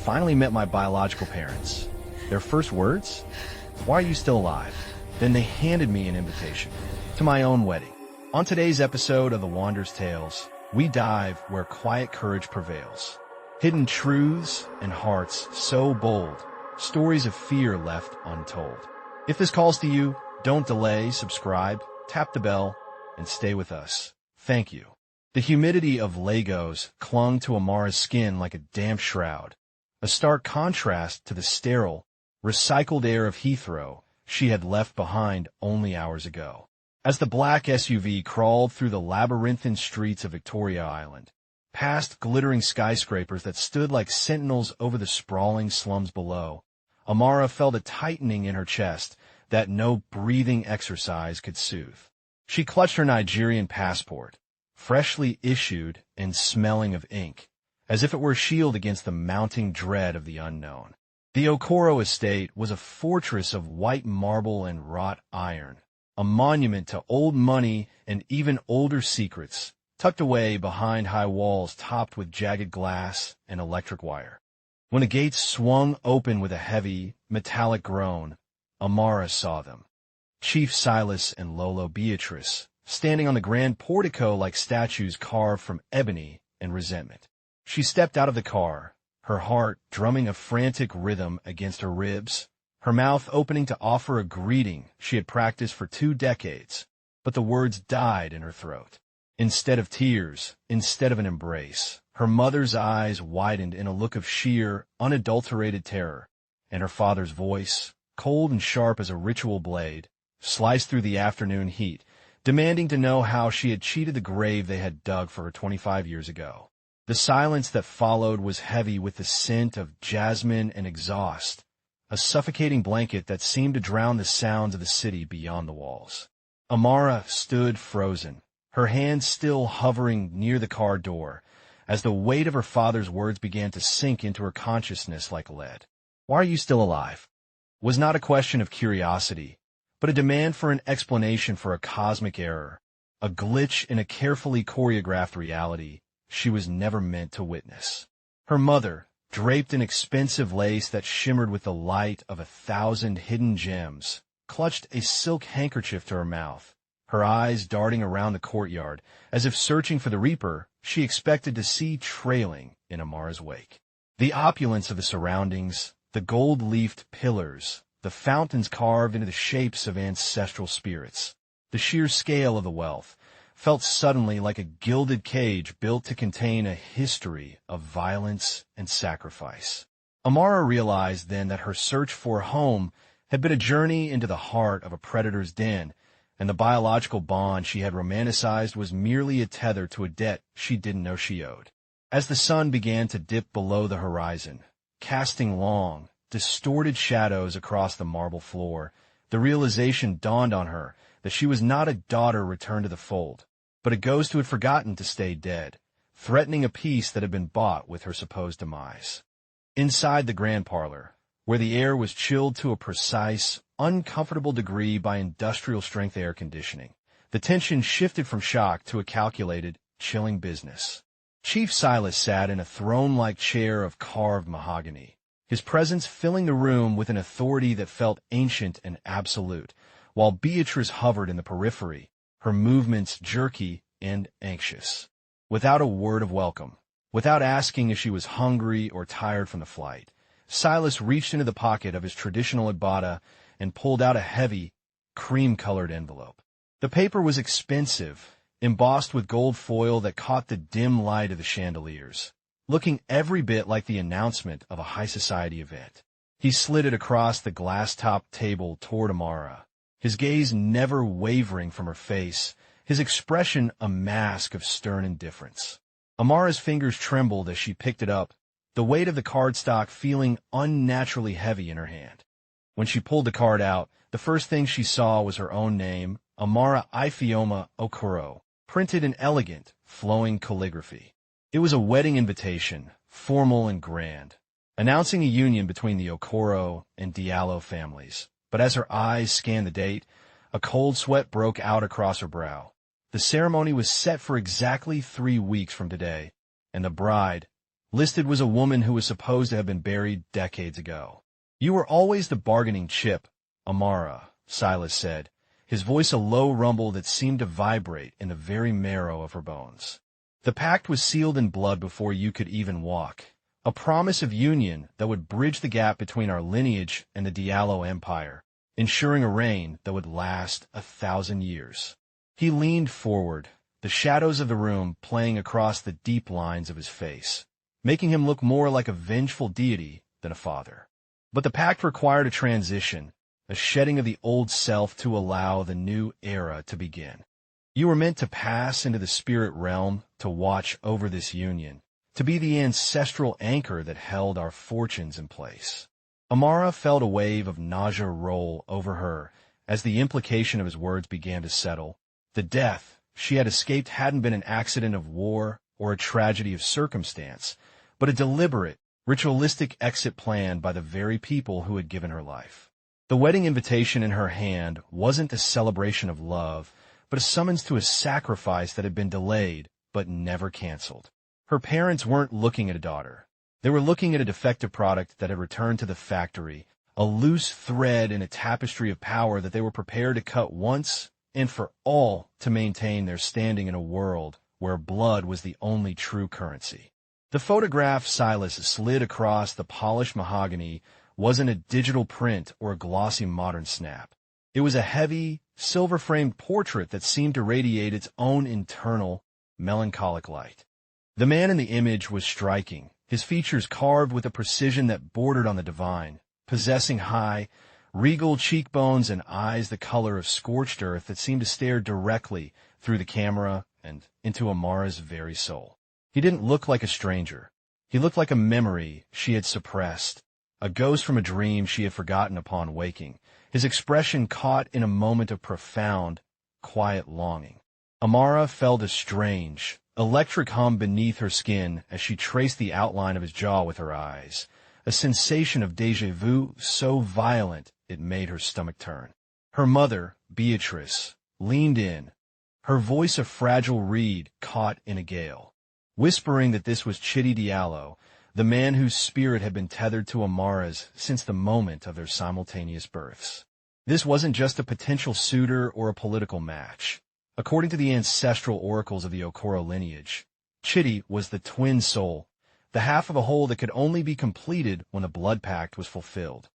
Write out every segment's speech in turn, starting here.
finally met my biological parents. Their first words? Why are you still alive? Then they handed me an invitation to my own wedding. On today's episode of The Wander's Tales, we dive where quiet courage prevails. Hidden truths and hearts so bold, stories of fear left untold. If this calls to you, don't delay, subscribe, tap the bell, and stay with us. Thank you. The humidity of Lagos clung to Amara's skin like a damp shroud, a stark contrast to the sterile, recycled air of Heathrow she had left behind only hours ago. As the black SUV crawled through the labyrinthine streets of Victoria Island, past glittering skyscrapers that stood like sentinels over the sprawling slums below, Amara felt a tightening in her chest that no breathing exercise could soothe. She clutched her Nigerian passport, freshly issued and smelling of ink, as if it were a shield against the mounting dread of the unknown. The Okoro estate was a fortress of white marble and wrought iron, a monument to old money and even older secrets, tucked away behind high walls topped with jagged glass and electric wire. When the gates swung open with a heavy, metallic groan, Amara saw them. Chief Silas and Lolo Beatrice, standing on the grand portico like statues carved from ebony and resentment. She stepped out of the car, her heart drumming a frantic rhythm against her ribs, her mouth opening to offer a greeting she had practiced for 2 decades, but the words died in her throat. Instead of tears, instead of an embrace, her mother's eyes widened in a look of sheer, unadulterated terror, and her father's voice, cold and sharp as a ritual blade, sliced through the afternoon heat, demanding to know how she had cheated the grave they had dug for her 25 years ago. The silence that followed was heavy with the scent of jasmine and exhaust, a suffocating blanket that seemed to drown the sounds of the city beyond the walls. Amara stood frozen, her hands still hovering near the car door, as the weight of her father's words began to sink into her consciousness like lead. "Why are you still alive?" was not a question of curiosity, but a demand for an explanation for a cosmic error, a glitch in a carefully choreographed reality she was never meant to witness. Her mother, draped in expensive lace that shimmered with the light of 1,000 hidden gems, clutched a silk handkerchief to her mouth, her eyes darting around the courtyard, as if searching for the reaper she expected to see trailing in Amara's wake. The opulence of the surroundings, the gold-leafed pillars, the fountains carved into the shapes of ancestral spirits, the sheer scale of the wealth, felt suddenly like a gilded cage built to contain a history of violence and sacrifice. Amara realized then that her search for home had been a journey into the heart of a predator's den, and the biological bond she had romanticized was merely a tether to a debt she didn't know she owed. As the sun began to dip below the horizon, casting long, distorted shadows across the marble floor, the realization dawned on her that she was not a daughter returned to the fold, but a ghost who had forgotten to stay dead, threatening a peace that had been bought with her supposed demise. Inside the grand parlor, where the air was chilled to a precise, uncomfortable degree by industrial-strength air conditioning, the tension shifted from shock to a calculated, chilling business. Chief Silas sat in a throne-like chair of carved mahogany, his presence filling the room with an authority that felt ancient and absolute, while Beatrice hovered in the periphery, her movements jerky and anxious. Without a word of welcome, without asking if she was hungry or tired from the flight, Silas reached into the pocket of his traditional agbada and pulled out a heavy, cream-colored envelope. The paper was expensive, embossed with gold foil that caught the dim light of the chandeliers, looking every bit like the announcement of a high-society event. He slid it across the glass-topped table toward Amara, his gaze never wavering from her face, his expression a mask of stern indifference. Amara's fingers trembled as she picked it up, the weight of the cardstock feeling unnaturally heavy in her hand. When she pulled the card out, the first thing she saw was her own name, Amara Ifeoma Okoro, printed in elegant, flowing calligraphy. It was a wedding invitation, formal and grand, announcing a union between the Okoro and Diallo families. But as her eyes scanned the date, a cold sweat broke out across her brow. The ceremony was set for exactly 3 weeks from today, and the bride, Listed was a woman who was supposed to have been buried decades ago. "You were always the bargaining chip, Amara," Silas said, his voice a low rumble that seemed to vibrate in the very marrow of her bones. "The pact was sealed in blood before you could even walk, a promise of union that would bridge the gap between our lineage and the Diallo Empire, ensuring a reign that would last 1,000 years. He leaned forward, the shadows of the room playing across the deep lines of his face, making him look more like a vengeful deity than a father. But the pact required a transition, a shedding of the old self to allow the new era to begin. You were meant to pass into the spirit realm to watch over this union, to be the ancestral anchor that held our fortunes in place." Amara felt a wave of nausea roll over her as the implication of his words began to settle. The death she had escaped hadn't been an accident of war or a tragedy of circumstance, but a deliberate, ritualistic exit plan by the very people who had given her life. The wedding invitation in her hand wasn't a celebration of love, but a summons to a sacrifice that had been delayed but never canceled. Her parents weren't looking at a daughter. They were looking at a defective product that had returned to the factory, a loose thread in a tapestry of power that they were prepared to cut once and for all to maintain their standing in a world where blood was the only true currency. The photograph Silas slid across the polished mahogany wasn't a digital print or a glossy modern snap. It was a heavy, silver-framed portrait that seemed to radiate its own internal, melancholic light. The man in the image was striking, his features carved with a precision that bordered on the divine, possessing high, regal cheekbones and eyes the color of scorched earth that seemed to stare directly through the camera and into Amara's very soul. He didn't look like a stranger. He looked like a memory she had suppressed, a ghost from a dream she had forgotten upon waking, his expression caught in a moment of profound, quiet longing. Amara felt a strange, electric hum beneath her skin as she traced the outline of his jaw with her eyes, a sensation of déjà vu so violent it made her stomach turn. Her mother, Beatrice, leaned in, her voice a fragile reed caught in a gale, whispering that this was Chidi Diallo, the man whose spirit had been tethered to Amara's since the moment of their simultaneous births. This wasn't just a potential suitor or a political match. According to the ancestral oracles of the Okoro lineage, Chidi was the twin soul, the half of a whole that could only be completed when the blood pact was fulfilled.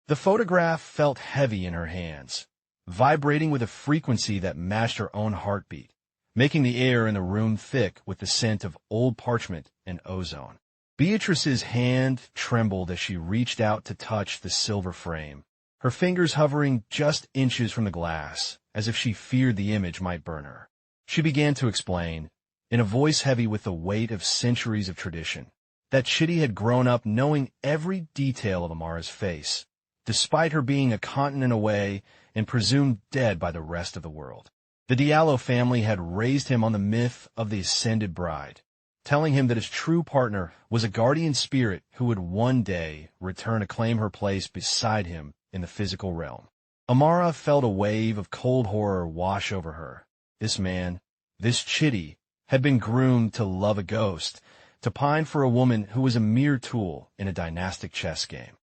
The photograph felt heavy in her hands, vibrating with a frequency that matched her own heartbeat, making the air in the room thick with the scent of old parchment and ozone. Beatrice's hand trembled as she reached out to touch the silver frame, her fingers hovering just inches from the glass, as if she feared the image might burn her. She began to explain, in a voice heavy with the weight of centuries of tradition, that Chidi had grown up knowing every detail of Amara's face, despite her being a continent away and presumed dead by the rest of the world. The Diallo family had raised him on the myth of the ascended bride, telling him that his true partner was a guardian spirit who would one day return to claim her place beside him in the physical realm. Amara felt a wave of cold horror wash over her. This man, this Chidi, had been groomed to love a ghost, to pine for a woman who was a mere tool in a dynastic chess game.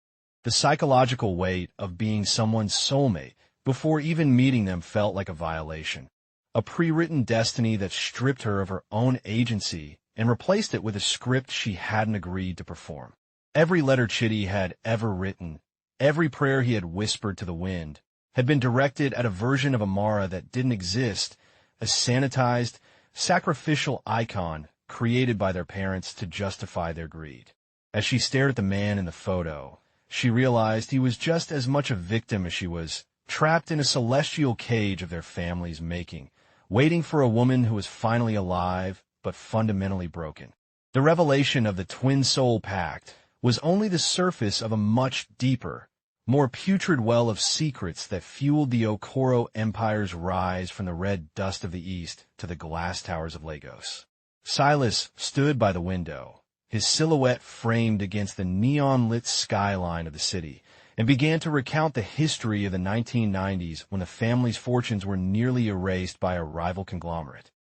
The psychological weight of being someone's soulmate before even meeting them felt like a violation, a pre-written destiny that stripped her of her own agency and replaced it with a script she hadn't agreed to perform. Every letter Chidi had ever written, every prayer he had whispered to the wind, had been directed at a version of Amara that didn't exist, a sanitized, sacrificial icon created by their parents to justify their greed. As she stared at the man in the photo, she realized he was just as much a victim as she was, trapped in a celestial cage of their family's making, waiting for a woman who was finally alive but fundamentally broken. The revelation of the twin soul pact was only the surface of a much deeper, more putrid well of secrets that fueled the Okoro Empire's rise from the red dust of the east to the glass towers of Lagos. Silas stood by the window, his silhouette framed against the neon-lit skyline of the city, and began to recount the history of the 1990s when the family's fortunes were nearly erased by a rival conglomerate.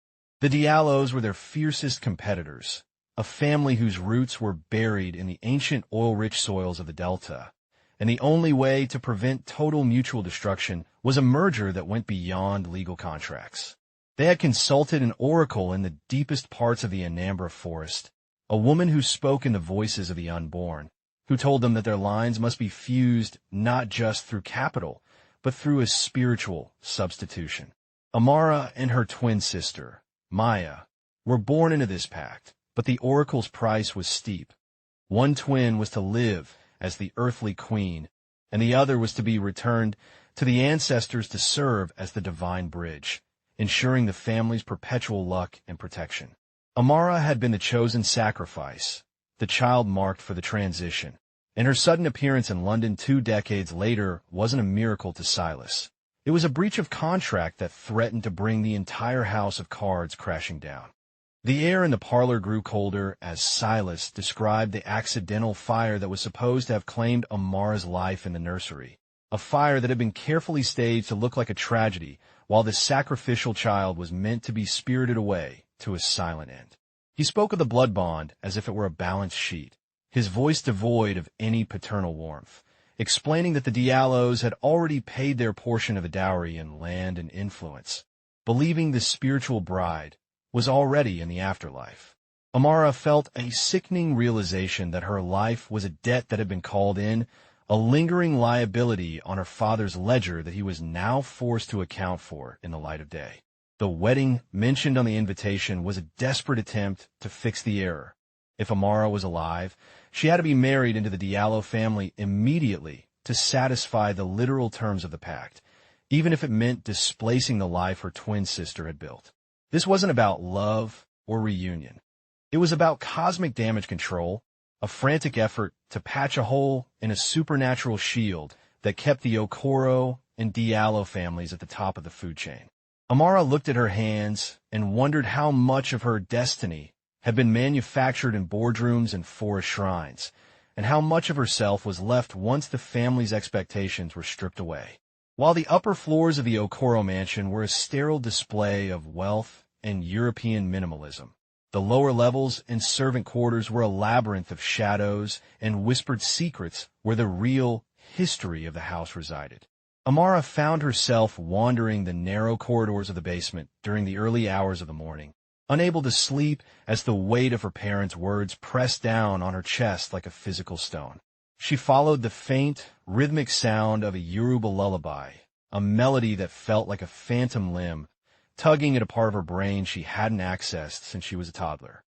The Diallos were their fiercest competitors, a family whose roots were buried in the ancient oil-rich soils of the Delta, and the only way to prevent total mutual destruction was a merger that went beyond legal contracts. They had consulted an oracle in the deepest parts of the Anambra forest, a woman who spoke in the voices of the unborn, who told them that their lines must be fused not just through capital, but through a spiritual substitution. Amara and her twin sister, Maya, were born into this pact, but the oracle's price was steep. One twin was to live as the earthly queen, and the other was to be returned to the ancestors to serve as the divine bridge, ensuring the family's perpetual luck and protection. Amara had been the chosen sacrifice, the child marked for the transition, and her sudden appearance in London 2 decades later wasn't a miracle to Silas. It was a breach of contract that threatened to bring the entire house of cards crashing down. The air in the parlor grew colder as Silas described the accidental fire that was supposed to have claimed Amara's life in the nursery, a fire that had been carefully staged to look like a tragedy, while the sacrificial child was meant to be spirited away to a silent end. He spoke of the blood bond as if it were a balance sheet, his voice devoid of any paternal warmth, explaining that the Diallos had already paid their portion of the dowry in land and influence, believing the spiritual bride was already in the afterlife. Amara felt a sickening realization that her life was a debt that had been called in, a lingering liability on her father's ledger that he was now forced to account for in the light of day. The wedding mentioned on the invitation was a desperate attempt to fix the error. If Amara was alive, she had to be married into the Diallo family immediately to satisfy the literal terms of the pact, even if it meant displacing the life her twin sister had built. This wasn't about love or reunion. It was about cosmic damage control, a frantic effort to patch a hole in a supernatural shield that kept the Okoro and Diallo families at the top of the food chain. Amara looked at her hands and wondered how much of her destiny had been manufactured in boardrooms and forest shrines, and how much of herself was left once the family's expectations were stripped away. While the upper floors of the Okoro mansion were a sterile display of wealth and European minimalism, the lower levels and servant quarters were a labyrinth of shadows and whispered secrets where the real history of the house resided. Amara found herself wandering the narrow corridors of the basement during the early hours of the morning, unable to sleep as the weight of her parents' words pressed down on her chest like a physical stone. She followed the faint, rhythmic sound of a Yoruba lullaby, a melody that felt like a phantom limb, tugging at a part of her brain she hadn't accessed since she was a toddler.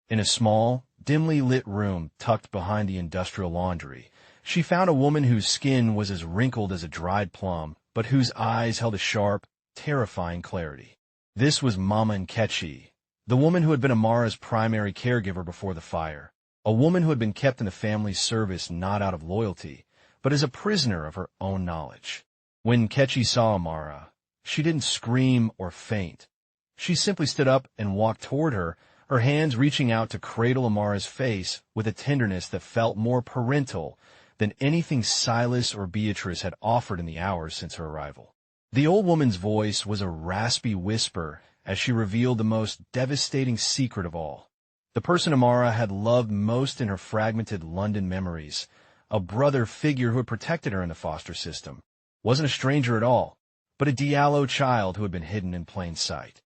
In a small, dimly lit room tucked behind the industrial laundry, she found a woman whose skin was as wrinkled as a dried plum, but whose eyes held a sharp, terrifying clarity. This was Mama Nkechi, the woman who had been Amara's primary caregiver before the fire, a woman who had been kept in the family's service not out of loyalty, but as a prisoner of her own knowledge. When Nkechi saw Amara, she didn't scream or faint. She simply stood up and walked toward her, her hands reaching out to cradle Amara's face with a tenderness that felt more parental than anything Silas or Beatrice had offered in the hours since her arrival. The old woman's voice was a raspy whisper as she revealed the most devastating secret of all. The person Amara had loved most in her fragmented London memories, a brother figure who had protected her in the foster system, wasn't a stranger at all, but a Diallo child who had been hidden in plain sight.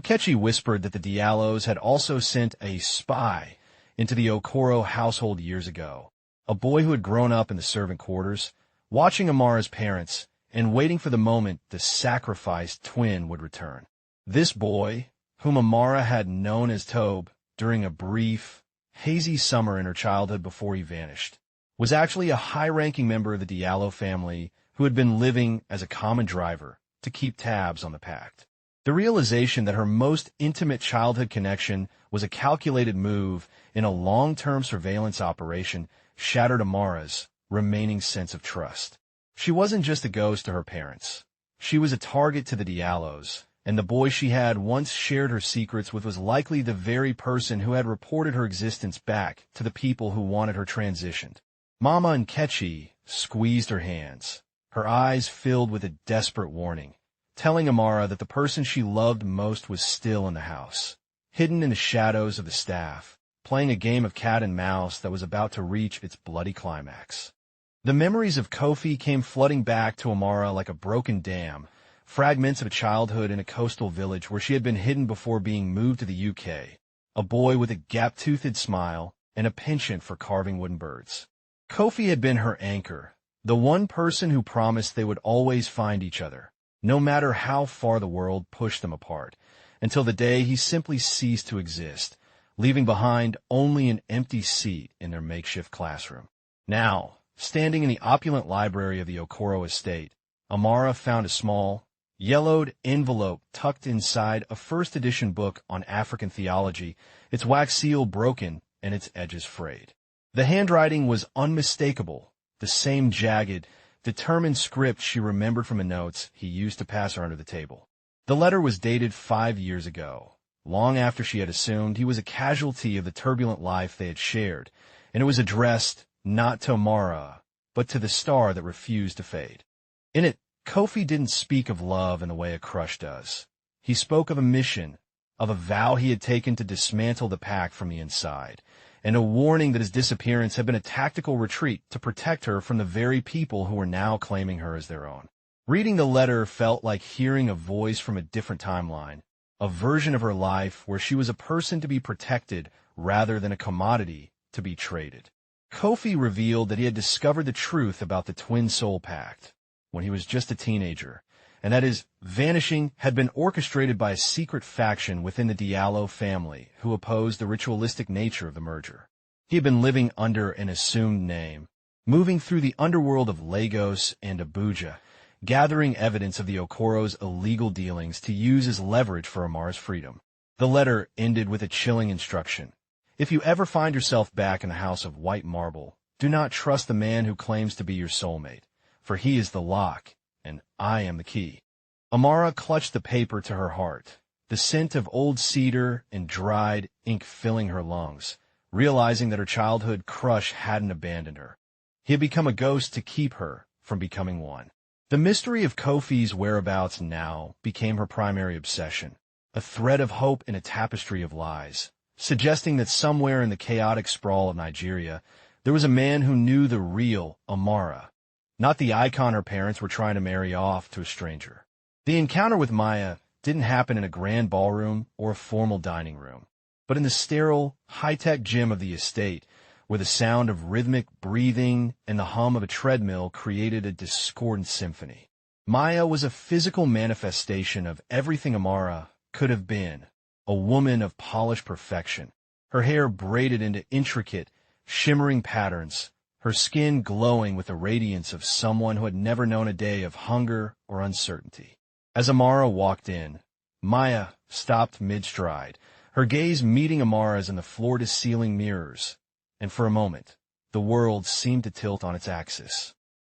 Nkechi whispered that the Diallos had also sent a spy into the Okoro household years ago, a boy who had grown up in the servant quarters, watching Amara's parents and waiting for the moment the sacrificed twin would return. This boy, whom Amara had known as Tobe during a brief, hazy summer in her childhood before he vanished, was actually a high-ranking member of the Diallo family who had been living as a common driver to keep tabs on the Pact. The realization that her most intimate childhood connection was a calculated move in a long-term surveillance operation shattered Amara's remaining sense of trust. She wasn't just a ghost to her parents. She was a target to the Diallos, and the boy she had once shared her secrets with was likely the very person who had reported her existence back to the people who wanted her transitioned. Mama Nkechi squeezed her hands, her eyes filled with a desperate warning, telling Amara that the person she loved most was still in the house, hidden in the shadows of the staff, playing a game of cat and mouse that was about to reach its bloody climax. The memories of Kofi came flooding back to Amara like a broken dam, fragments of a childhood in a coastal village where she had been hidden before being moved to the UK, a boy with a gap-toothed smile and a penchant for carving wooden birds. Kofi had been her anchor, the one person who promised they would always find each other, no matter how far the world pushed them apart, until the day he simply ceased to exist, leaving behind only an empty seat in their makeshift classroom. Now, standing in the opulent library of the Okoro estate, Amara found a small, yellowed envelope tucked inside a first-edition book on African theology, its wax seal broken and its edges frayed. The handwriting was unmistakable, the same jagged, determined script she remembered from the notes he used to pass her under the table. The letter was dated 5 years ago, long after she had assumed he was a casualty of the turbulent life they had shared, and it was addressed not to Amara, but to the star that refused to fade. In it, Kofi didn't speak of love in the way a crush does. He spoke of a mission, of a vow he had taken to dismantle the Pact from the inside, and a warning that his disappearance had been a tactical retreat to protect her from the very people who were now claiming her as their own. Reading the letter felt like hearing a voice from a different timeline, a version of her life where she was a person to be protected rather than a commodity to be traded. Kofi revealed that he had discovered the truth about the Twin Soul Pact when he was just a teenager, and that his vanishing had been orchestrated by a secret faction within the Diallo family who opposed the ritualistic nature of the merger. He had been living under an assumed name, moving through the underworld of Lagos and Abuja, gathering evidence of the Okoro's illegal dealings to use as leverage for Amara's freedom. The letter ended with a chilling instruction. If you ever find yourself back in the house of white marble, do not trust the man who claims to be your soulmate, for he is the lock, and I am the key. Amara clutched the paper to her heart, the scent of old cedar and dried ink filling her lungs, realizing that her childhood crush hadn't abandoned her. He had become a ghost to keep her from becoming one. The mystery of Kofi's whereabouts now became her primary obsession, a thread of hope in a tapestry of lies, suggesting that somewhere in the chaotic sprawl of Nigeria, there was a man who knew the real Amara, not the icon her parents were trying to marry off to a stranger. The encounter with Maya didn't happen in a grand ballroom or a formal dining room, but in the sterile, high-tech gym of the estate, where the sound of rhythmic breathing and the hum of a treadmill created a discordant symphony. Maya was a physical manifestation of everything Amara could have been, a woman of polished perfection, her hair braided into intricate, shimmering patterns, her skin glowing with the radiance of someone who had never known a day of hunger or uncertainty. As Amara walked in, Maya stopped mid-stride, her gaze meeting Amara's in the floor-to-ceiling mirrors, and for a moment, the world seemed to tilt on its axis.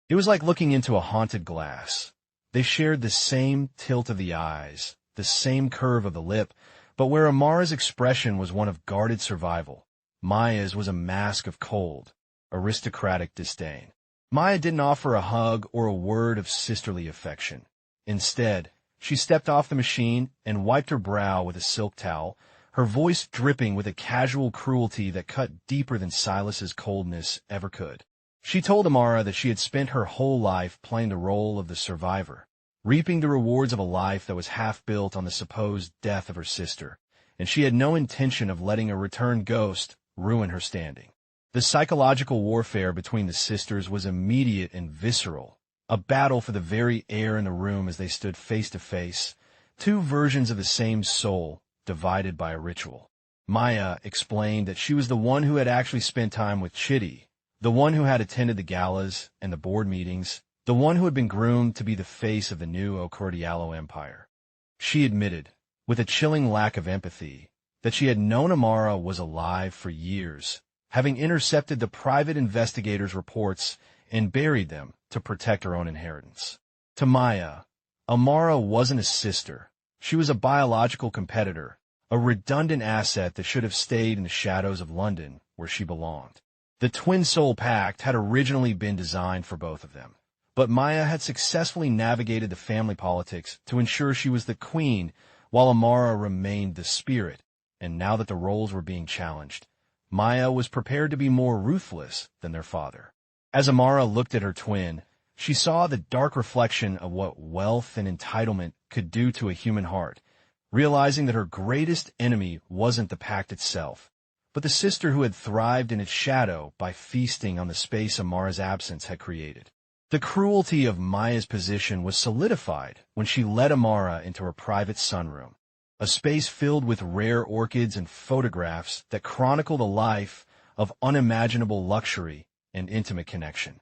It was like looking into a haunted glass. They shared the same tilt of the eyes, the same curve of the lip, but where Amara's expression was one of guarded survival, Maya's was a mask of cold, aristocratic disdain. Maya didn't offer a hug or a word of sisterly affection. Instead, she stepped off the machine and wiped her brow with a silk towel, her voice dripping with a casual cruelty that cut deeper than Silas's coldness ever could. She told Amara that she had spent her whole life playing the role of the survivor, reaping the rewards of a life that was half built on the supposed death of her sister, and she had no intention of letting a returned ghost ruin her standing. The psychological warfare between the sisters was immediate and visceral, a battle for the very air in the room as they stood face to face, two versions of the same soul, divided by a ritual. Maya explained that she was the one who had actually spent time with Chitty, the one who had attended the galas and the board meetings, the one who had been groomed to be the face of the new Okoro empire. She admitted, with a chilling lack of empathy, that she had known Amara was alive for years, having intercepted the private investigators' reports and buried them to protect her own inheritance. To Maya, Amara wasn't a sister. She was a biological competitor, a redundant asset that should have stayed in the shadows of London, where she belonged. The Twin Soul Pact had originally been designed for both of them, but Maya had successfully navigated the family politics to ensure she was the queen while Amara remained the spirit, and now that the roles were being challenged, Maya was prepared to be more ruthless than their father. As Amara looked at her twin, she saw the dark reflection of what wealth and entitlement could do to a human heart, realizing that her greatest enemy wasn't the pact itself, but the sister who had thrived in its shadow by feasting on the space Amara's absence had created. The cruelty of Maya's position was solidified when she led Amara into her private sunroom, a space filled with rare orchids and photographs that chronicled a life of unimaginable luxury and intimate connection.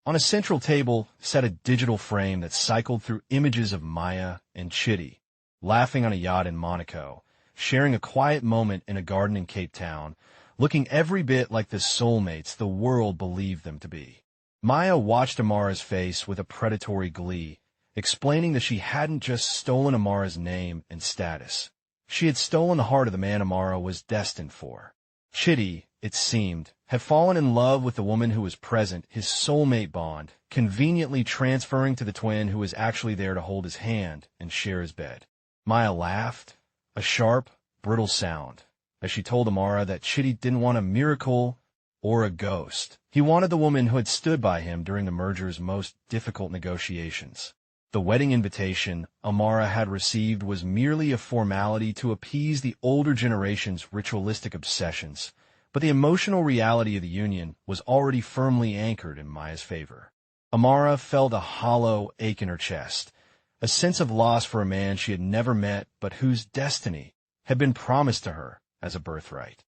On a central table sat a digital frame that cycled through images of Maya and Chitty, laughing on a yacht in Monaco, sharing a quiet moment in a garden in Cape Town, looking every bit like the soulmates the world believed them to be. Maya watched Amara's face with a predatory glee, explaining that she hadn't just stolen Amara's name and status. She had stolen the heart of the man Amara was destined for. Chitty, it seemed, had fallen in love with the woman who was present, his soulmate bond, conveniently transferring to the twin who was actually there to hold his hand and share his bed. Maya laughed, a sharp, brittle sound, as she told Amara that Chitty didn't want a miracle or a ghost. He wanted the woman who had stood by him during the merger's most difficult negotiations. The wedding invitation Amara had received was merely a formality to appease the older generation's ritualistic obsessions, but the emotional reality of the union was already firmly anchored in Maya's favor. Amara felt a hollow ache in her chest, a sense of loss for a man she had never met but whose destiny had been promised to her as a birthright.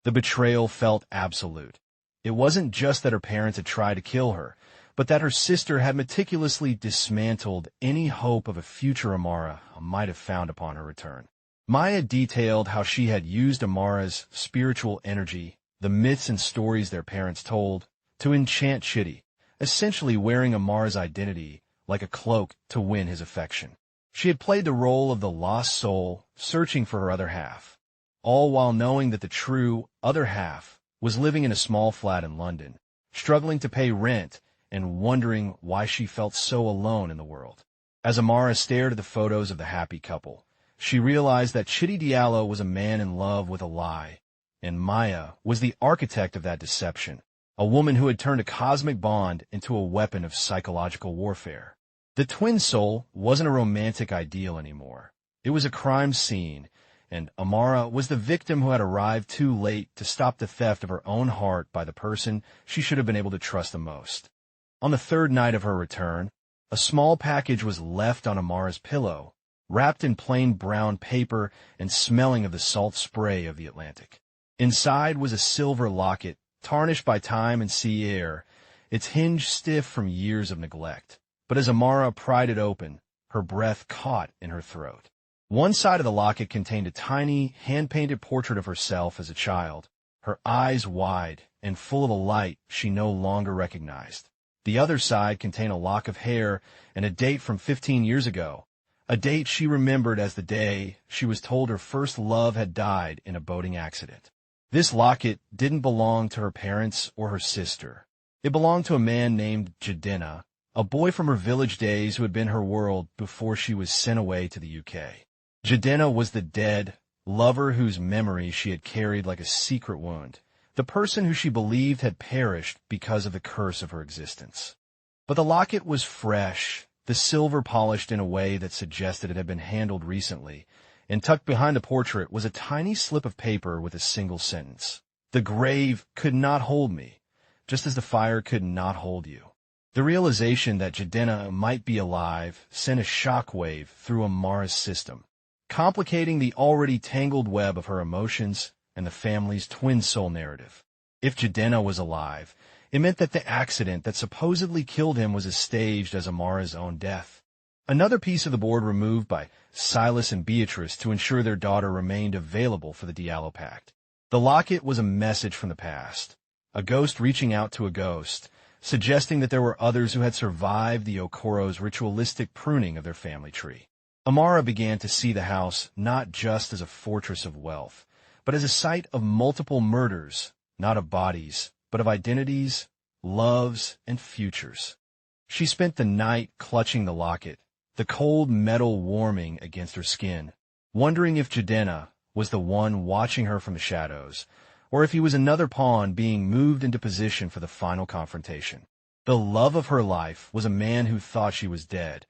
The betrayal felt absolute. It wasn't just that her parents had tried to kill her, but that her sister had meticulously dismantled any hope of a future Amara might have found upon her return. Maya detailed how she had used Amara's spiritual energy, the myths and stories their parents told, to enchant Chitty, essentially wearing Amara's identity like a cloak to win his affection. She had played the role of the lost soul searching for her other half, all while knowing that the true other half was living in a small flat in London, struggling to pay rent and wondering why she felt so alone in the world. As Amara stared at the photos of the happy couple, she realized that Chitty Diallo was a man in love with a lie, and Maya was the architect of that deception, a woman who had turned a cosmic bond into a weapon of psychological warfare. The twin soul wasn't a romantic ideal anymore. It was a crime scene, and Amara was the victim who had arrived too late to stop the theft of her own heart by the person she should have been able to trust the most. On the third night of her return, a small package was left on Amara's pillow, wrapped in plain brown paper and smelling of the salt spray of the Atlantic. Inside was a silver locket, tarnished by time and sea air, its hinge stiff from years of neglect. But as Amara pried it open, her breath caught in her throat. One side of the locket contained a tiny, hand-painted portrait of herself as a child, her eyes wide and full of a light she no longer recognized. The other side contained a lock of hair and a date from 15 years ago, a date she remembered as the day she was told her first love had died in a boating accident. This locket didn't belong to her parents or her sister. It belonged to a man named Jadena, a boy from her village days who had been her world before she was sent away to the UK. Jadena was the dead lover whose memory she had carried like a secret wound, the person who she believed had perished because of the curse of her existence. But the locket was fresh, the silver polished in a way that suggested it had been handled recently, and tucked behind the portrait was a tiny slip of paper with a single sentence. "The grave could not hold me, just as the fire could not hold you." The realization that Jadena might be alive sent a shockwave through Amara's system, complicating the already tangled web of her emotions and the family's twin soul narrative. If Jadena was alive, it meant that the accident that supposedly killed him was as staged as Amara's own death. Another piece of the board removed by Silas and Beatrice to ensure their daughter remained available for the Diallo Pact. The locket was a message from the past, a ghost reaching out to a ghost, suggesting that there were others who had survived the Okoro's ritualistic pruning of their family tree. Amara began to see the house not just as a fortress of wealth, but as a site of multiple murders, not of bodies, but of identities, loves, and futures. She spent the night clutching the locket, the cold metal warming against her skin, wondering if Jadena was the one watching her from the shadows, or if he was another pawn being moved into position for the final confrontation. The love of her life was a man who thought she was dead,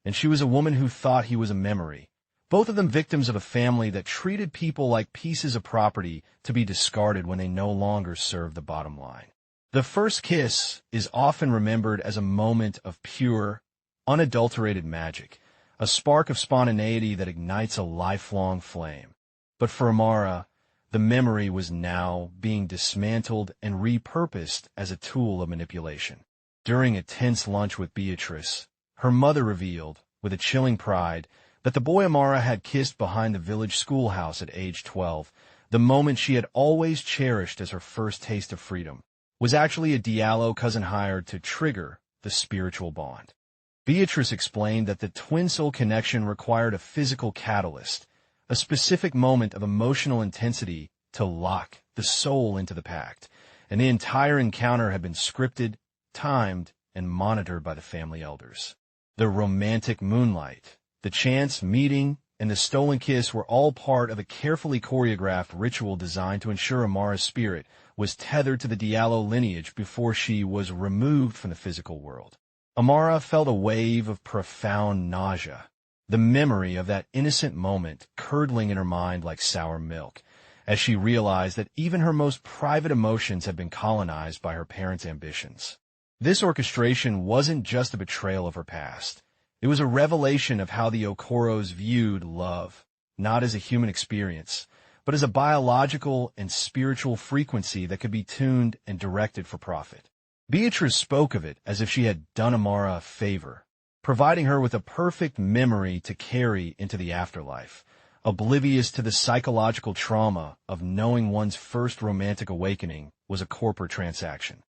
and she was a woman who thought he was a memory, both of them victims of a family that treated people like pieces of property to be discarded when they no longer served the bottom line. The first kiss is often remembered as a moment of pure, unadulterated magic, a spark of spontaneity that ignites a lifelong flame. But for Amara, the memory was now being dismantled and repurposed as a tool of manipulation. During a tense lunch with Beatrice, her mother revealed, with a chilling pride, that the boy Amara had kissed behind the village schoolhouse at age 12, the moment she had always cherished as her first taste of freedom, was actually a Diallo cousin hired to trigger the spiritual bond. Beatrice explained that the twin soul connection required a physical catalyst, a specific moment of emotional intensity to lock the soul into the pact, and the entire encounter had been scripted, timed, and monitored by the family elders. The romantic moonlight, the chance meeting, and the stolen kiss were all part of a carefully choreographed ritual designed to ensure Amara's spirit was tethered to the Diallo lineage before she was removed from the physical world. Amara felt a wave of profound nausea, the memory of that innocent moment curdling in her mind like sour milk, as she realized that even her most private emotions had been colonized by her parents' ambitions. This orchestration wasn't just a betrayal of her past. It was a revelation of how the Okoros viewed love, not as a human experience, but as a biological and spiritual frequency that could be tuned and directed for profit. Beatrice spoke of it as if she had done Amara a favor, providing her with a perfect memory to carry into the afterlife, oblivious to the psychological trauma of knowing one's first romantic awakening was a corporate transaction.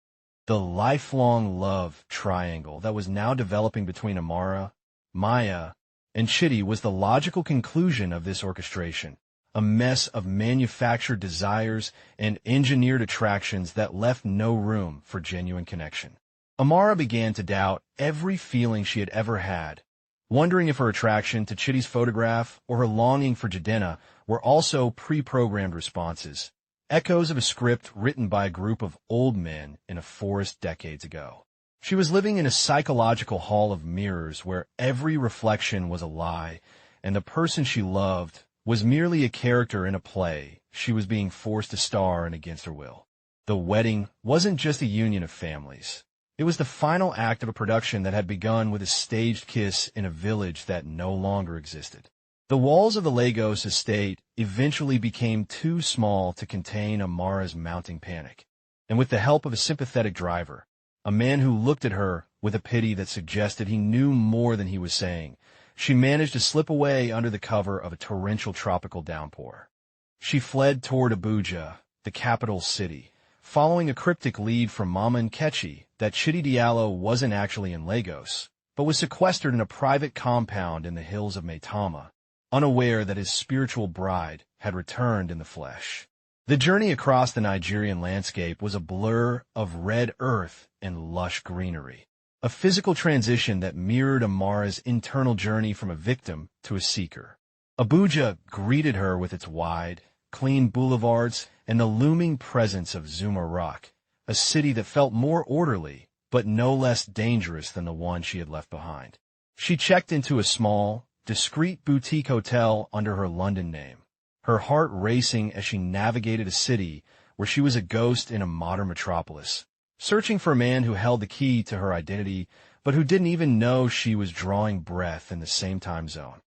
The lifelong love triangle that was now developing between Amara, Maya, and Chitty was the logical conclusion of this orchestration, a mess of manufactured desires and engineered attractions that left no room for genuine connection. Amara began to doubt every feeling she had ever had, wondering if her attraction to Chitty's photograph or her longing for Jadena were also pre-programmed responses, echoes of a script written by a group of old men in a forest decades ago. She was living in a psychological hall of mirrors where every reflection was a lie, and the person she loved was merely a character in a play she was being forced to star in against her will. The wedding wasn't just a union of families. It was the final act of a production that had begun with a staged kiss in a village that no longer existed. The walls of the Lagos estate eventually became too small to contain Amara's mounting panic, and with the help of a sympathetic driver, a man who looked at her with a pity that suggested he knew more than he was saying, she managed to slip away under the cover of a torrential tropical downpour. She fled toward Abuja, the capital city, following a cryptic lead from Mama Nkechi that Chitty Diallo wasn't actually in Lagos, but was sequestered in a private compound in the hills of Maitama, unaware that his spiritual bride had returned in the flesh. The journey across the Nigerian landscape was a blur of red earth and lush greenery, a physical transition that mirrored Amara's internal journey from a victim to a seeker. Abuja greeted her with its wide, clean boulevards and the looming presence of Zuma Rock, a city that felt more orderly, but no less dangerous than the one she had left behind. She checked into a small, discreet boutique hotel under her London name, her heart racing as she navigated a city where she was a ghost in a modern metropolis, searching for a man who held the key to her identity, but who didn't even know she was drawing breath in the same time zone.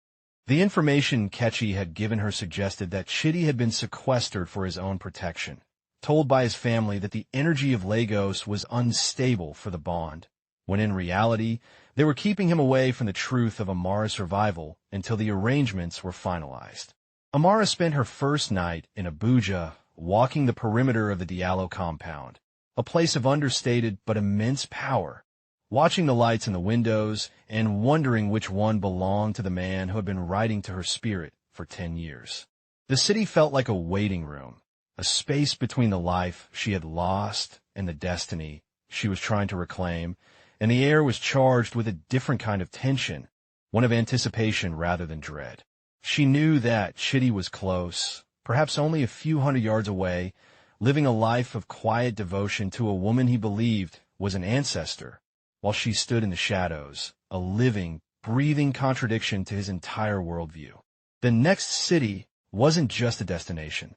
The information Kechi had given her suggested that Chitty had been sequestered for his own protection, told by his family that the energy of Lagos was unstable for the bond, when in reality, they were keeping him away from the truth of Amara's survival until the arrangements were finalized. Amara spent her first night in Abuja walking the perimeter of the Diallo compound, a place of understated but immense power, watching the lights in the windows and wondering which one belonged to the man who had been writing to her spirit for 10 years. The city felt like a waiting room, a space between the life she had lost and the destiny she was trying to reclaim, and the air was charged with a different kind of tension, one of anticipation rather than dread. She knew that Chitty was close, perhaps only a few hundred yards away, living a life of quiet devotion to a woman he believed was an ancestor, while she stood in the shadows, a living, breathing contradiction to his entire worldview. The next city wasn't just a destination.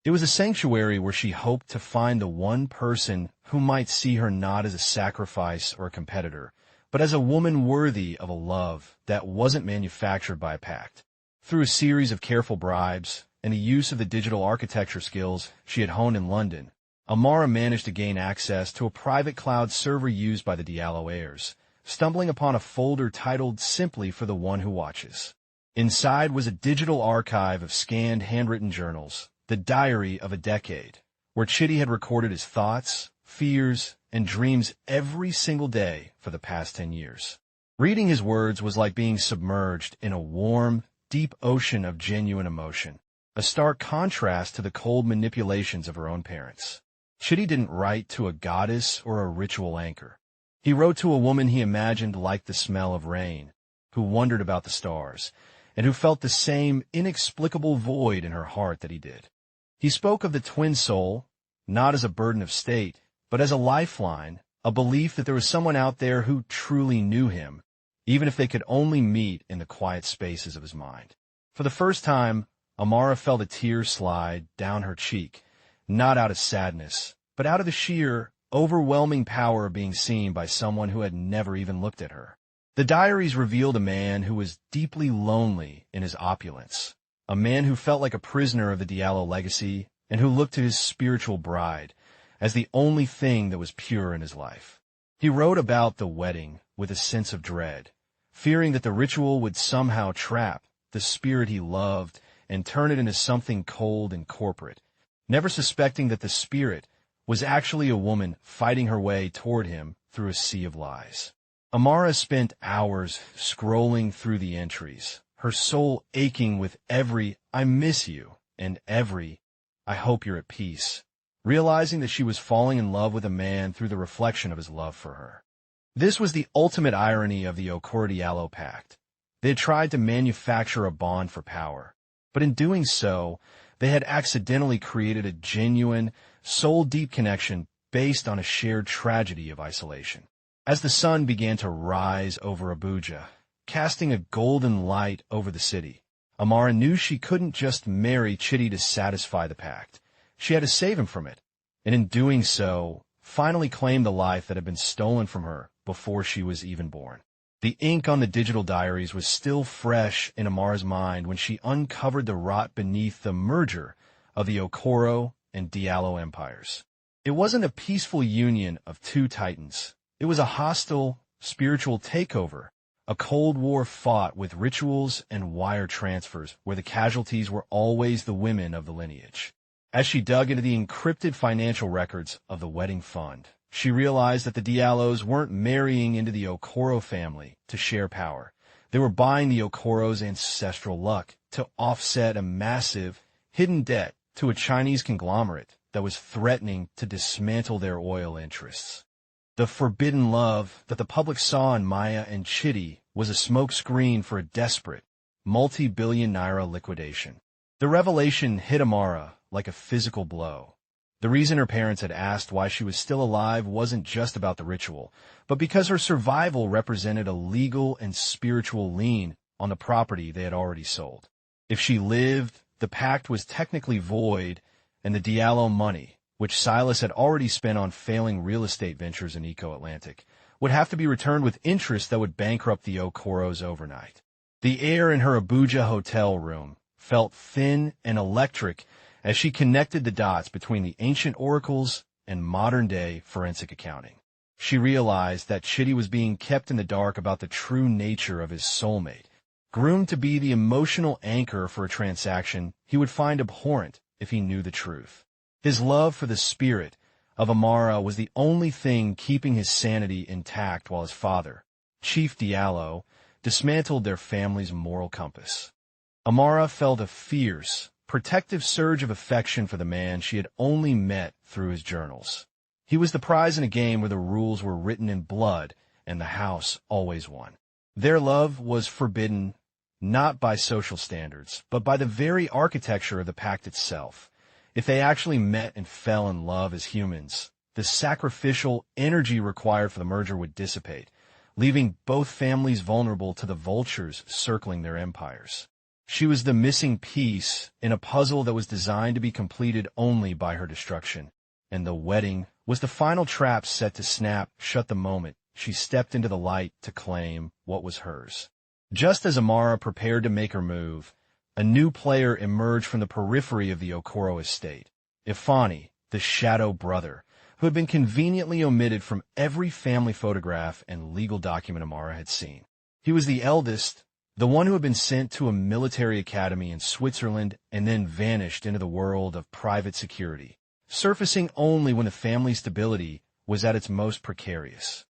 It was a sanctuary where she hoped to find the one person who might see her not as a sacrifice or a competitor, but as a woman worthy of a love that wasn't manufactured by a pact. Through a series of careful bribes and the use of the digital architecture skills she had honed in London, Amara managed to gain access to a private cloud server used by the Diallo heirs, stumbling upon a folder titled simply "For the One Who Watches." Inside was a digital archive of scanned handwritten journals, the diary of a decade, where Chitty had recorded his thoughts, fears, and dreams every single day for the past 10 years. Reading his words was like being submerged in a warm, deep ocean of genuine emotion, a stark contrast to the cold manipulations of her own parents. Chitty didn't write to a goddess or a ritual anchor. He wrote to a woman he imagined liked the smell of rain, who wondered about the stars, and who felt the same inexplicable void in her heart that he did. He spoke of the twin soul, not as a burden of state, but as a lifeline, a belief that there was someone out there who truly knew him, even if they could only meet in the quiet spaces of his mind. For the first time, Amara felt a tear slide down her cheek, not out of sadness, but out of the sheer, overwhelming power of being seen by someone who had never even looked at her. The diaries revealed a man who was deeply lonely in his opulence, a man who felt like a prisoner of the Diallo legacy and who looked to his spiritual bride as the only thing that was pure in his life. He wrote about the wedding with a sense of dread, fearing that the ritual would somehow trap the spirit he loved and turn it into something cold and corporate, never suspecting that the spirit was actually a woman fighting her way toward him through a sea of lies. Amara spent hours scrolling through the entries, her soul aching with every "I miss you" and every "I hope you're at peace," realizing that she was falling in love with a man through the reflection of his love for her. This was the ultimate irony of the Okoro Diallo Pact. They had tried to manufacture a bond for power, but in doing so, they had accidentally created a genuine, soul-deep connection based on a shared tragedy of isolation. As the sun began to rise over Abuja, casting a golden light over the city, Amara knew she couldn't just marry Chitty to satisfy the pact. She had to save him from it, and in doing so, finally claim the life that had been stolen from her before she was even born. The ink on the digital diaries was still fresh in Amara's mind when she uncovered the rot beneath the merger of the Okoro and Diallo empires. It wasn't a peaceful union of two titans. It was a hostile, spiritual takeover, a Cold War fought with rituals and wire transfers where the casualties were always the women of the lineage. As she dug into the encrypted financial records of the wedding fund, she realized that the Diallos weren't marrying into the Okoro family to share power. They were buying the Okoro's ancestral luck to offset a massive, hidden debt to a Chinese conglomerate that was threatening to dismantle their oil interests. The forbidden love that the public saw in Maya and Chitty was a smokescreen for a desperate, multi-billion naira liquidation. The revelation hit Amara like a physical blow. The reason her parents had asked why she was still alive wasn't just about the ritual, but because her survival represented a legal and spiritual lien on the property they had already sold. If she lived, the pact was technically void, and the Diallo money, which Silas had already spent on failing real estate ventures in Eco-Atlantic, would have to be returned with interest that would bankrupt the Okoros overnight. The air in her Abuja hotel room felt thin and electric as she connected the dots between the ancient oracles and modern-day forensic accounting. She realized that Chitty was being kept in the dark about the true nature of his soulmate, groomed to be the emotional anchor for a transaction he would find abhorrent if he knew the truth. His love for the spirit of Amara was the only thing keeping his sanity intact while his father, Chief Diallo, dismantled their family's moral compass. Amara felt a fierce, protective surge of affection for the man she had only met through his journals. He was the prize in a game where the rules were written in blood and the house always won. Their love was forbidden not by social standards, but by the very architecture of the pact itself. If they actually met and fell in love as humans, the sacrificial energy required for the merger would dissipate, leaving both families vulnerable to the vultures circling their empires. She was the missing piece in a puzzle that was designed to be completed only by her destruction, and the wedding was the final trap set to snap shut the moment she stepped into the light to claim what was hers. Just as Amara prepared to make her move, a new player emerged from the periphery of the Okoro estate, Ifani, the shadow brother, who had been conveniently omitted from every family photograph and legal document Amara had seen. He was the eldest, the one who had been sent to a military academy in Switzerland and then vanished into the world of private security, surfacing only when the family's stability was at its most precarious.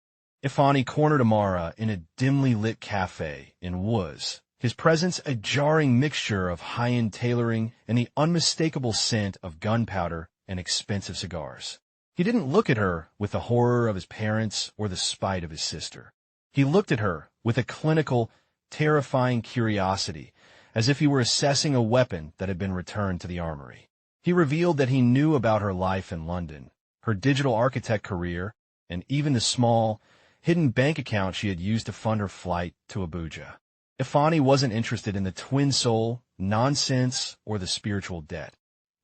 Ifani cornered Amara in a dimly lit cafe and was, his presence a jarring mixture of high-end tailoring and the unmistakable scent of gunpowder and expensive cigars. He didn't look at her with the horror of his parents or the spite of his sister. He looked at her with a clinical, terrifying curiosity, as if he were assessing a weapon that had been returned to the armory. He revealed that he knew about her life in London, her digital architect career, and even the small, hidden bank account she had used to fund her flight to Abuja. Ifani wasn't interested in the twin soul, nonsense, or the spiritual debt.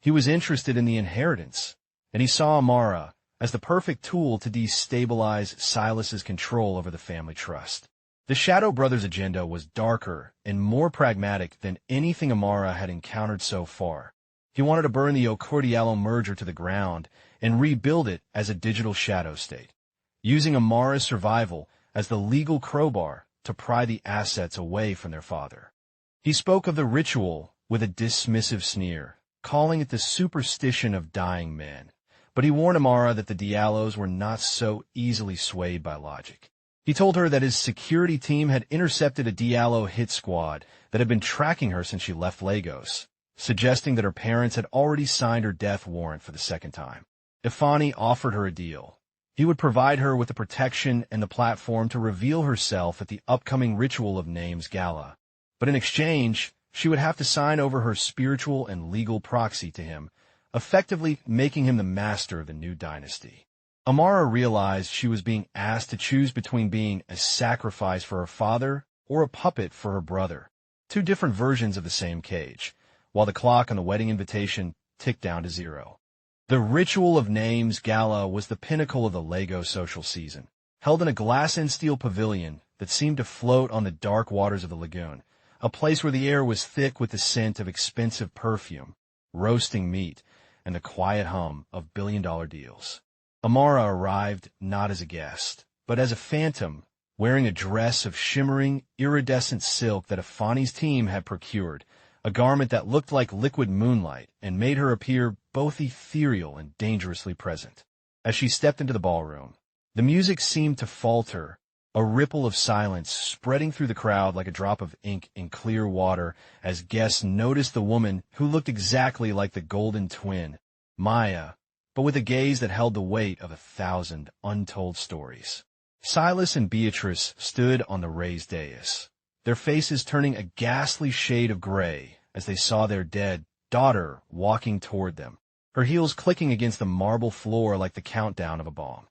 He was interested in the inheritance, and he saw Amara as the perfect tool to destabilize Silas's control over the family trust. The Shadow Brothers' agenda was darker and more pragmatic than anything Amara had encountered so far. He wanted to burn the Okoro merger to the ground and rebuild it as a digital shadow state, using Amara's survival as the legal crowbar to pry the assets away from their father. He spoke of the ritual with a dismissive sneer, calling it the superstition of dying men, but he warned Amara that the Diallos were not so easily swayed by logic. He told her that his security team had intercepted a Diallo hit squad that had been tracking her since she left Lagos, suggesting that her parents had already signed her death warrant for the second time. Ifani offered her a deal. He would provide her with the protection and the platform to reveal herself at the upcoming Ritual of Names gala, but in exchange, she would have to sign over her spiritual and legal proxy to him, effectively making him the master of the new dynasty. Amara realized she was being asked to choose between being a sacrifice for her father or a puppet for her brother, two different versions of the same cage, while the clock on the wedding invitation ticked down to 0. The Ritual of Names gala was the pinnacle of the Lagos social season, held in a glass and steel pavilion that seemed to float on the dark waters of the lagoon, a place where the air was thick with the scent of expensive perfume, roasting meat, and the quiet hum of billion-dollar deals. Amara arrived not as a guest, but as a phantom, wearing a dress of shimmering, iridescent silk that Ifani's team had procured, a garment that looked like liquid moonlight and made her appear both ethereal and dangerously present. As she stepped into the ballroom, the music seemed to falter, a ripple of silence spreading through the crowd like a drop of ink in clear water as guests noticed the woman who looked exactly like the golden twin, Maya, but with a gaze that held the weight of 1,000 untold stories. Silas and Beatrice stood on the raised dais, their faces turning a ghastly shade of gray as they saw their dead daughter walking toward them, her heels clicking against the marble floor like the countdown of a bomb.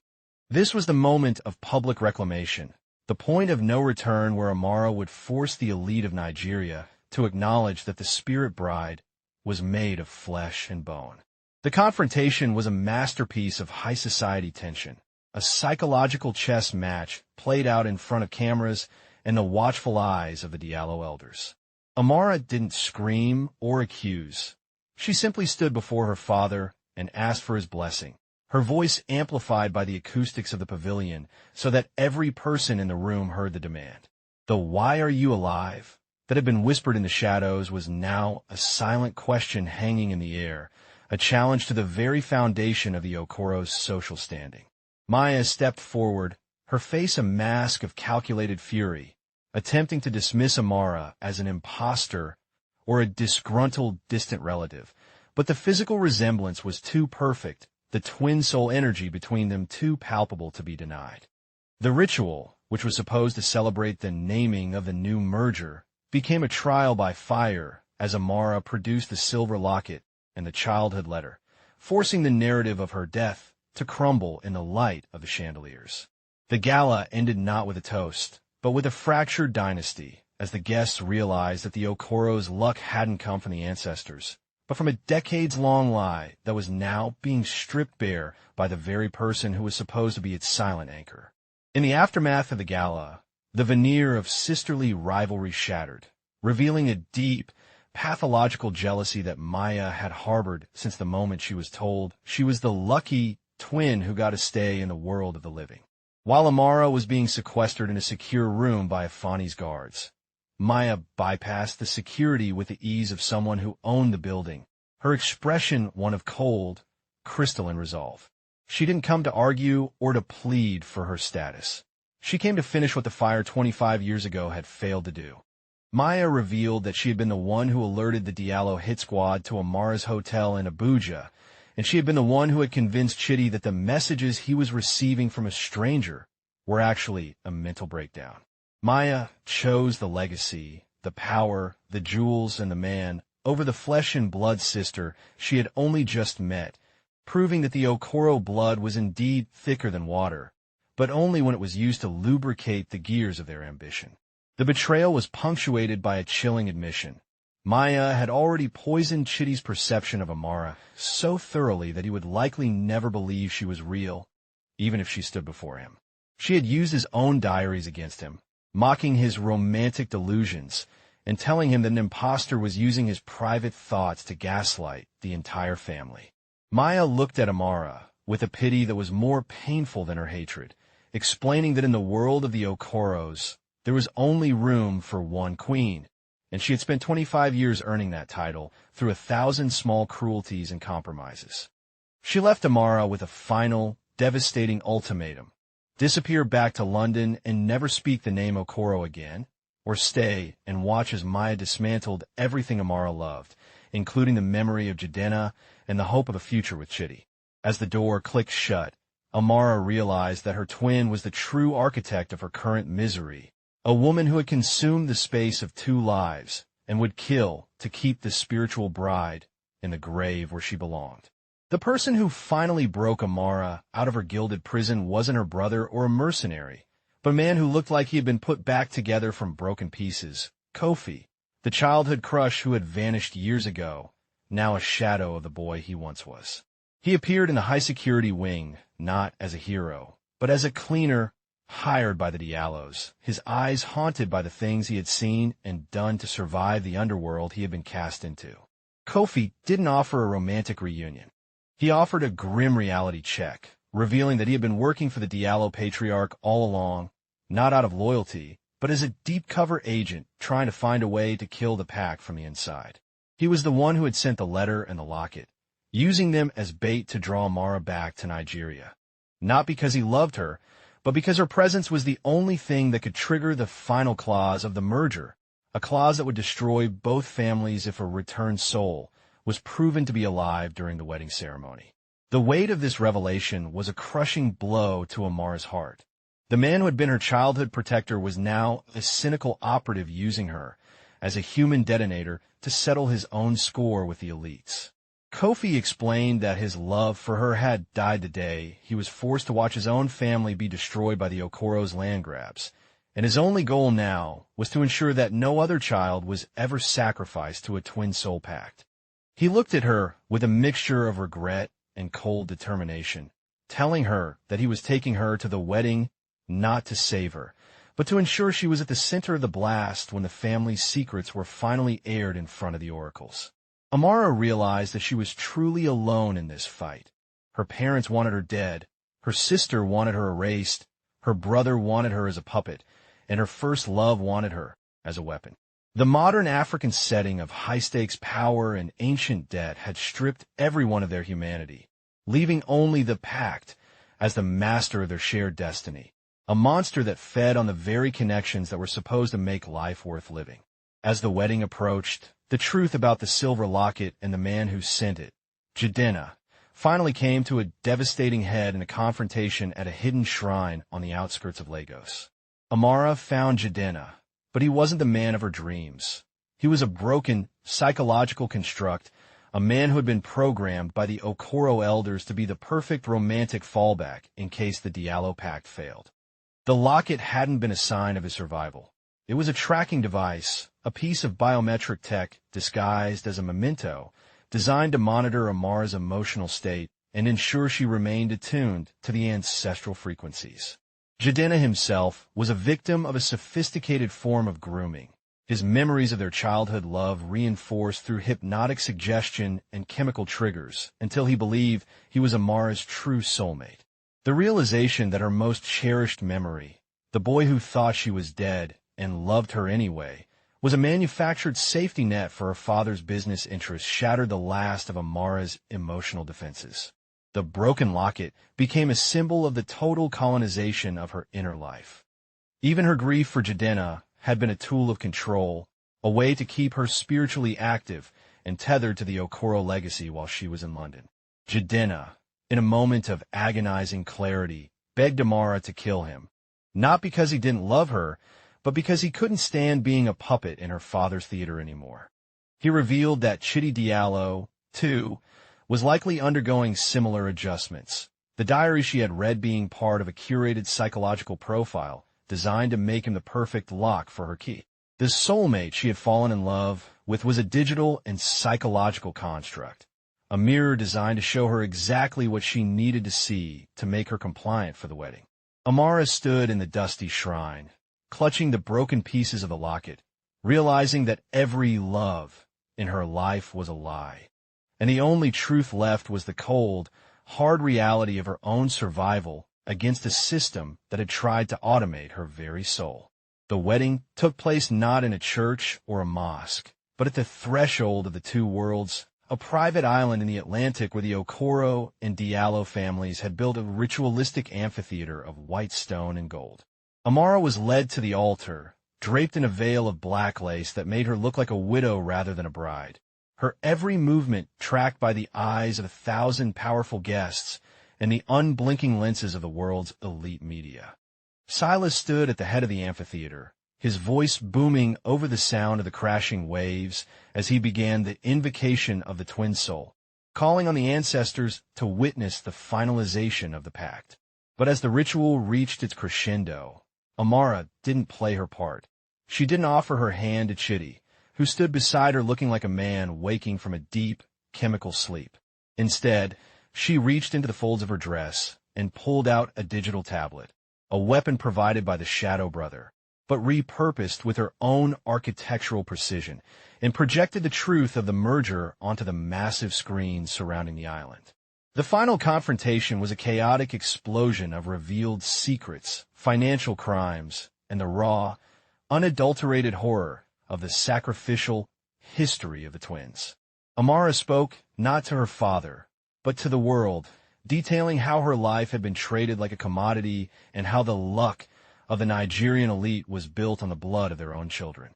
This was the moment of public reclamation, the point of no return where Amara would force the elite of Nigeria to acknowledge that the spirit bride was made of flesh and bone. The confrontation was a masterpiece of high society tension, a psychological chess match played out in front of cameras and the watchful eyes of the Diallo elders. Amara didn't scream or accuse. She simply stood before her father and asked for his blessing, her voice amplified by the acoustics of the pavilion so that every person in the room heard the demand. The "Why are you alive?" that had been whispered in the shadows was now a silent question hanging in the air, a challenge to the very foundation of the Okoro's social standing. Maya stepped forward, her face a mask of calculated fury, attempting to dismiss Amara as an imposter or a disgruntled distant relative, but the physical resemblance was too perfect, the twin soul energy between them too palpable to be denied. The ritual, which was supposed to celebrate the naming of the new merger, became a trial by fire as Amara produced the silver locket and the childhood letter, forcing the narrative of her death to crumble in the light of the chandeliers. The gala ended not with a toast, but with a fractured dynasty, as the guests realized that the Okoro's luck hadn't come from the ancestors, but from a decades-long lie that was now being stripped bare by the very person who was supposed to be its silent anchor. In the aftermath of the gala, the veneer of sisterly rivalry shattered, revealing a deep, pathological jealousy that Maya had harbored since the moment she was told she was the lucky twin who got to stay in the world of the living. While Amara was being sequestered in a secure room by Afani's guards, Maya bypassed the security with the ease of someone who owned the building, her expression one of cold, crystalline resolve. She didn't come to argue or to plead for her status. She came to finish what the fire 25 years ago had failed to do. Maya revealed that she had been the one who alerted the Diallo hit squad to Amara's hotel in Abuja, and she had been the one who had convinced Chitty that the messages he was receiving from a stranger were actually a mental breakdown. Maya chose the legacy, the power, the jewels, and the man over the flesh and blood sister she had only just met, proving that the Okoro blood was indeed thicker than water, but only when it was used to lubricate the gears of their ambition. The betrayal was punctuated by a chilling admission. Maya had already poisoned Chitty's perception of Amara so thoroughly that he would likely never believe she was real, even if she stood before him. She had used his own diaries against him, mocking his romantic delusions and telling him that an imposter was using his private thoughts to gaslight the entire family. Maya looked at Amara with a pity that was more painful than her hatred, explaining that in the world of the Okoros, there was only room for one queen, and she had spent 25 years earning that title through 1,000 small cruelties and compromises. She left Amara with a final, devastating ultimatum: disappear back to London and never speak the name Okoro again, or stay and watch as Maya dismantled everything Amara loved, including the memory of Jidenna and the hope of a future with Chitty. As the door clicked shut, Amara realized that her twin was the true architect of her current misery, a woman who had consumed the space of 2 lives and would kill to keep the spiritual bride in the grave where she belonged. The person who finally broke Amara out of her gilded prison wasn't her brother or a mercenary, but a man who looked like he had been put back together from broken pieces, Kofi, the childhood crush who had vanished years ago, now a shadow of the boy he once was. He appeared in the high-security wing, not as a hero, but as a cleaner hired by the Diallos, his eyes haunted by the things he had seen and done to survive the underworld he had been cast into. Kofi didn't offer a romantic reunion. He offered a grim reality check, revealing that he had been working for the Diallo patriarch all along, not out of loyalty, but as a deep-cover agent trying to find a way to kill the Pact from the inside. He was the one who had sent the letter and the locket, using them as bait to draw Amara back to Nigeria. Not because he loved her, but because her presence was the only thing that could trigger the final clause of the merger, a clause that would destroy both families if a returned soul was proven to be alive during the wedding ceremony. The weight of this revelation was a crushing blow to Amara's heart. The man who had been her childhood protector was now a cynical operative using her as a human detonator to settle his own score with the elites. Kofi explained that his love for her had died the day he was forced to watch his own family be destroyed by the Okoro's land grabs, and his only goal now was to ensure that no other child was ever sacrificed to a twin soul pact. He looked at her with a mixture of regret and cold determination, telling her that he was taking her to the wedding not to save her, but to ensure she was at the center of the blast when the family's secrets were finally aired in front of the oracles. Amara realized that she was truly alone in this fight. Her parents wanted her dead, her sister wanted her erased, her brother wanted her as a puppet, and her first love wanted her as a weapon. The modern African setting of high-stakes power and ancient debt had stripped everyone of their humanity, leaving only the Pact as the master of their shared destiny, a monster that fed on the very connections that were supposed to make life worth living. As the wedding approached, the truth about the silver locket and the man who sent it, Jidenna, finally came to a devastating head in a confrontation at a hidden shrine on the outskirts of Lagos. Amara found Jidenna, but he wasn't the man of her dreams. He was a broken, psychological construct, a man who had been programmed by the Okoro elders to be the perfect romantic fallback in case the Diallo Pact failed. The locket hadn't been a sign of his survival. It was a tracking device, a piece of biometric tech disguised as a memento, designed to monitor Amara's emotional state and ensure she remained attuned to the ancestral frequencies. Jidenna himself was a victim of a sophisticated form of grooming, his memories of their childhood love reinforced through hypnotic suggestion and chemical triggers until he believed he was Amara's true soulmate. The realization that her most cherished memory, the boy who thought she was dead and loved her anyway, was a manufactured safety net for her father's business interests shattered the last of Amara's emotional defenses. The broken locket became a symbol of the total colonization of her inner life. Even her grief for Jidenna had been a tool of control, a way to keep her spiritually active and tethered to the Okoro legacy while she was in London. Jidenna, in a moment of agonizing clarity, begged Amara to kill him, not because he didn't love her, but because he couldn't stand being a puppet in her father's theater anymore. He revealed that Chidi Diallo, too, was likely undergoing similar adjustments, the diary she had read being part of a curated psychological profile designed to make him the perfect lock for her key. The soulmate she had fallen in love with was a digital and psychological construct, a mirror designed to show her exactly what she needed to see to make her compliant for the wedding. Amara stood in the dusty shrine, clutching the broken pieces of the locket, realizing that every love in her life was a lie, and the only truth left was the cold, hard reality of her own survival against a system that had tried to automate her very soul. The wedding took place not in a church or a mosque, but at the threshold of the two worlds, a private island in the Atlantic where the Okoro and Diallo families had built a ritualistic amphitheater of white stone and gold. Amara was led to the altar, draped in a veil of black lace that made her look like a widow rather than a bride. Her every movement tracked by the eyes of 1,000 powerful guests and the unblinking lenses of the world's elite media. Silas stood at the head of the amphitheater, his voice booming over the sound of the crashing waves as he began the invocation of the twin soul, calling on the ancestors to witness the finalization of the pact. But as the ritual reached its crescendo, Amara didn't play her part. She didn't offer her hand to Chidi, who stood beside her looking like a man waking from a deep, chemical sleep. Instead, she reached into the folds of her dress and pulled out a digital tablet, a weapon provided by the Shadow Brother, but repurposed with her own architectural precision, and projected the truth of the merger onto the massive screens surrounding the island. The final confrontation was a chaotic explosion of revealed secrets, financial crimes, and the raw, unadulterated horror of the sacrificial history of the twins. Amara spoke not to her father, but to the world, detailing how her life had been traded like a commodity and how the luck of the Nigerian elite was built on the blood of their own children.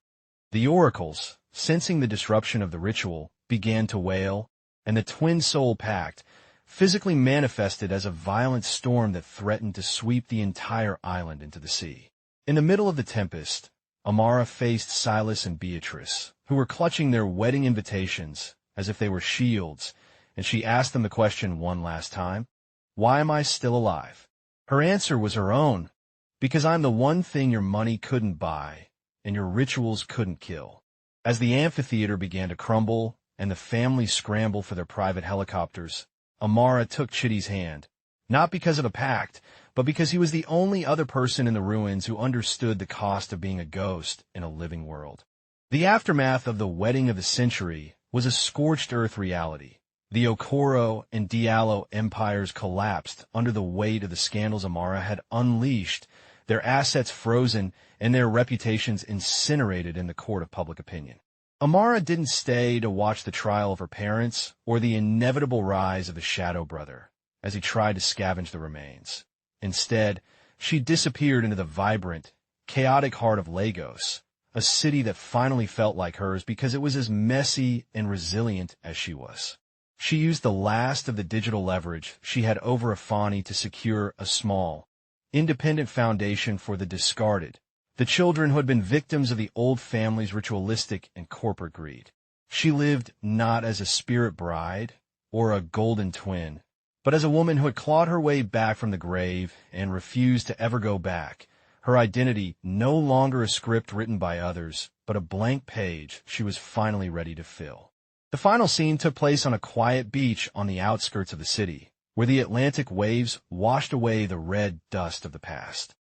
The oracles, sensing the disruption of the ritual, began to wail, and the twin soul pact physically manifested as a violent storm that threatened to sweep the entire island into the sea. In the middle of the tempest, Amara faced Silas and Beatrice, who were clutching their wedding invitations as if they were shields, and she asked them the question one last time, "Why am I still alive?" Her answer was her own, "Because I'm the one thing your money couldn't buy, and your rituals couldn't kill." As the amphitheater began to crumble, and the family scrambled for their private helicopters, Amara took Chidi's hand, not because of a pact, but because he was the only other person in the ruins who understood the cost of being a ghost in a living world. The aftermath of the wedding of the century was a scorched earth reality. The Okoro and Diallo empires collapsed under the weight of the scandals Amara had unleashed, their assets frozen and their reputations incinerated in the court of public opinion. Amara didn't stay to watch the trial of her parents or the inevitable rise of the Shadow Brother as he tried to scavenge the remains. Instead, she disappeared into the vibrant, chaotic heart of Lagos, a city that finally felt like hers because it was as messy and resilient as she was. She used the last of the digital leverage she had over Afani to secure a small, independent foundation for the discarded, the children who had been victims of the old family's ritualistic and corporate greed. She lived not as a spirit bride or a golden twin, but as a woman who had clawed her way back from the grave and refused to ever go back, her identity no longer a script written by others, but a blank page she was finally ready to fill. The final scene took place on a quiet beach on the outskirts of the city, where the Atlantic waves washed away the red dust of the past.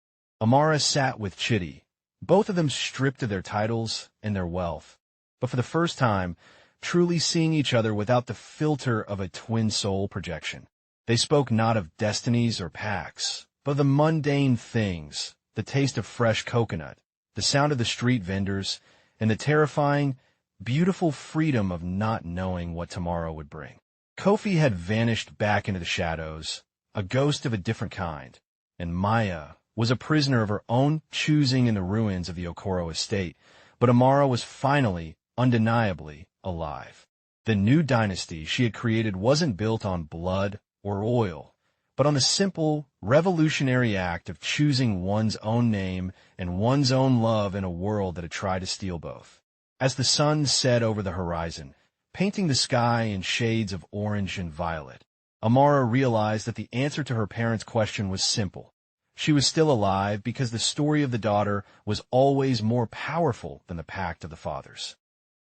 Amara sat with Chitty, both of them stripped of their titles and their wealth, but for the first time, truly seeing each other without the filter of a twin soul projection. They spoke not of destinies or pacts, but of the mundane things, the taste of fresh coconut, the sound of the street vendors, and the terrifying, beautiful freedom of not knowing what tomorrow would bring. Kofi had vanished back into the shadows, a ghost of a different kind, and Maya was a prisoner of her own choosing in the ruins of the Okoro estate, but Amara was finally, undeniably, alive. The new dynasty she had created wasn't built on blood or oil, but on the simple, revolutionary act of choosing one's own name and one's own love in a world that had tried to steal both. As the sun set over the horizon, painting the sky in shades of orange and violet, Amara realized that the answer to her parents' question was simple. She was still alive because the story of the daughter was always more powerful than the pact of the fathers.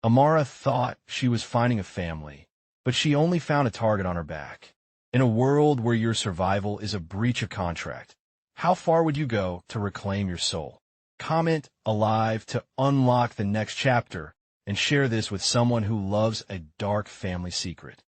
Amara thought she was finding a family, but she only found a target on her back. In a world where your survival is a breach of contract, how far would you go to reclaim your soul? Comment alive to unlock the next chapter and share this with someone who loves a dark family secret.